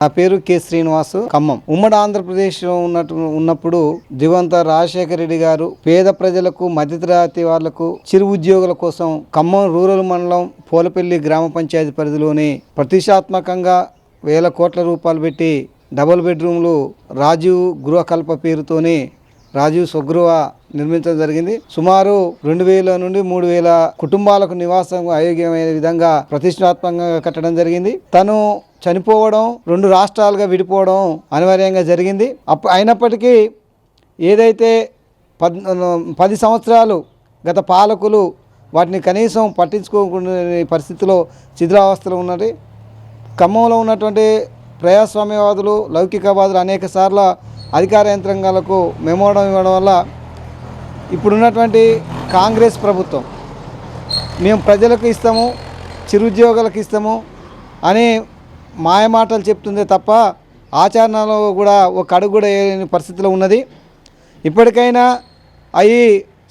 నా పేరు కె శ్రీనివాసు, ఖమ్మం. ఉమ్మడి ఆంధ్రప్రదేశ్ ఉన్నప్పుడు దివంగత రాజశేఖర రెడ్డి గారు పేద ప్రజలకు, మధ్యతరగతి వాళ్లకు, చిరు ఉద్యోగుల కోసం ఖమ్మం రూరల్ మండలం పోలపల్లి గ్రామ పంచాయతీ పరిధిలోని ప్రతిష్టాత్మకంగా వేల కోట్ల రూపాయలు పెట్టి డబుల్ బెడ్రూమ్లు రాజీవ్ గృహకల్ప పేరుతోని రాజీవ్ స్వగృహ నిర్మించడం జరిగింది. సుమారు 2000 నుండి 3000 కుటుంబాలకు నివాసం అయోగ్యమైన విధంగా ప్రతిష్టాత్మకంగా కట్టడం జరిగింది. తను చనిపోవడం, 2 రాష్ట్రాలుగా విడిపోవడం అనివార్యంగా జరిగింది. అయినప్పటికీ ఏదైతే 10 సంవత్సరాలు గత పాలకులు వాటిని కనీసం పట్టించుకోకుండా పరిస్థితిలో శిథిలావస్థలో ఉన్నది. ఖమ్మంలో ఉన్నటువంటి ప్రజాస్వామ్యవాదులు, లౌకికవాదులు అనేక సార్లు అధికార యంత్రాంగాలకు మెమోడం ఇవ్వడం వల్ల ఇప్పుడున్నటువంటి కాంగ్రెస్ ప్రభుత్వం మేము ప్రజలకు ఇస్తాము, చిరుద్యోగులకు ఇస్తాము అని మాయమాటలు చెప్తుందే తప్ప ఆచరణలో కూడా ఒక అడుగు కూడా వేయని పరిస్థితిలో ఉన్నది. ఇప్పటికైనా అవి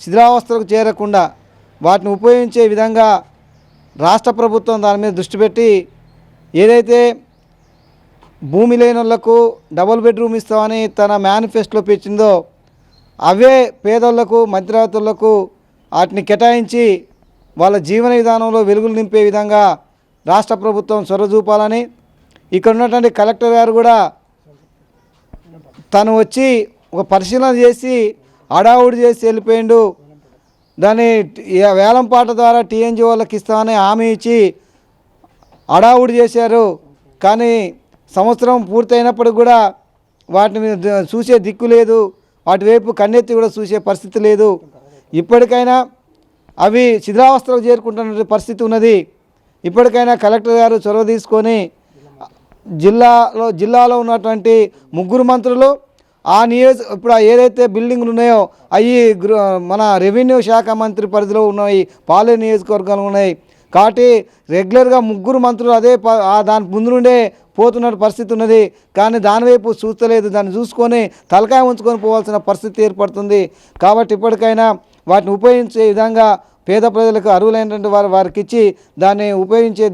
శిథిలావస్థలకు చేరకుండా వాటిని ఉపయోగించే విధంగా రాష్ట్ర ప్రభుత్వం దాని మీద దృష్టి పెట్టి ఏదైతే భూమి లేని వాళ్లకు డబుల్ బెడ్రూమ్ ఇస్తామని తన మేనిఫెస్టోలో పెట్టిందో అవే పేదోళ్లకు, మధ్యతరగతులకు వాటిని కేటాయించి వాళ్ళ జీవన విధానంలో వెలుగులు నింపే విధంగా రాష్ట్ర ప్రభుత్వం చొరవ చూపాలని ఇక్కడ ఉన్నటువంటి కలెక్టర్ గారు కూడా తను వచ్చి ఒక పరిశీలన చేసి హడావుడి చేసి వెళ్ళిపోయిండు. దాన్ని వేలంపాట ద్వారా టీఎన్జీ వాళ్ళకి ఇస్తామని హామీ ఇచ్చి హడావుడి చేశారు. కానీ సంవత్సరం పూర్తయినప్పుడు కూడా వాటిని చూసే దిక్కు లేదు, వాటి వైపు కన్నెత్తి కూడా చూసే పరిస్థితి లేదు. ఇప్పటికైనా అవి శిథిలావస్థలకు చేరుకుంటున్న పరిస్థితి ఉన్నది. ఇప్పటికైనా కలెక్టర్ గారు చొరవ తీసుకొని జిల్లాలో ఉన్నటువంటి 3 మంత్రులు ఇప్పుడు ఏదైతే బిల్డింగ్లు ఉన్నాయో అవి మన రెవెన్యూ శాఖ మంత్రి పరిధిలో ఉన్నాయి, పాలేరు నియోజకవర్గాలు ఉన్నాయి. కాబట్టి రెగ్యులర్గా 3 మంత్రులు దాని ముందు నుండే పోతున్న పరిస్థితి ఉన్నది. కానీ దానివైపు చూస్తలేదు. దాన్ని చూసుకొని తలకాయ ఉంచుకొని పోవాల్సిన పరిస్థితి ఏర్పడుతుంది. కాబట్టి ఇప్పటికైనా వాటిని ఉపయోగించే విధంగా పేద ప్రజలకు అర్హులైనటువంటి వారికి ఇచ్చి దాన్ని ఉపయోగించే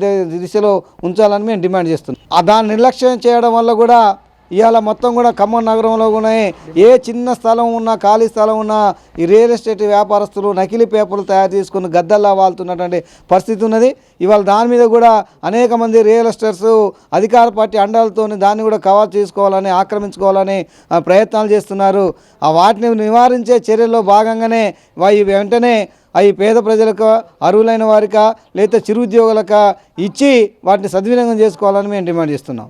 దిశలో ఉంచాలని మేము డిమాండ్ చేస్తున్నాం. దాన్ని నిర్లక్ష్యం చేయడం వల్ల కూడా ఇవాళ మొత్తం కూడా ఖమ్మం నగరంలో కూడా ఏ చిన్న స్థలం ఉన్నా, ఖాళీ స్థలం ఉన్నా ఈ రియల్ ఎస్టేట్ వ్యాపారస్తులు నకిలీ పేపర్లు తయారు చేసుకుని గద్దల్లా వాళ్తున్నటువంటి పరిస్థితి ఉన్నది. ఇవాళ దాని మీద కూడా అనేక మంది రియల్ ఎస్టేట్స్ అధికార పార్టీ అండాలతో దాన్ని కూడా కవర్ చేసుకోవాలని, ఆక్రమించుకోవాలని ప్రయత్నాలు చేస్తున్నారు. వాటిని నివారించే చర్యల్లో భాగంగానే వెంటనే అవి పేద ప్రజలకు, అర్హులైన వారికా లేదా చిరు ఉద్యోగులకా ఇచ్చి వాటిని సద్వినియోగం చేసుకోవాలని మేము డిమాండ్ చేస్తున్నాం.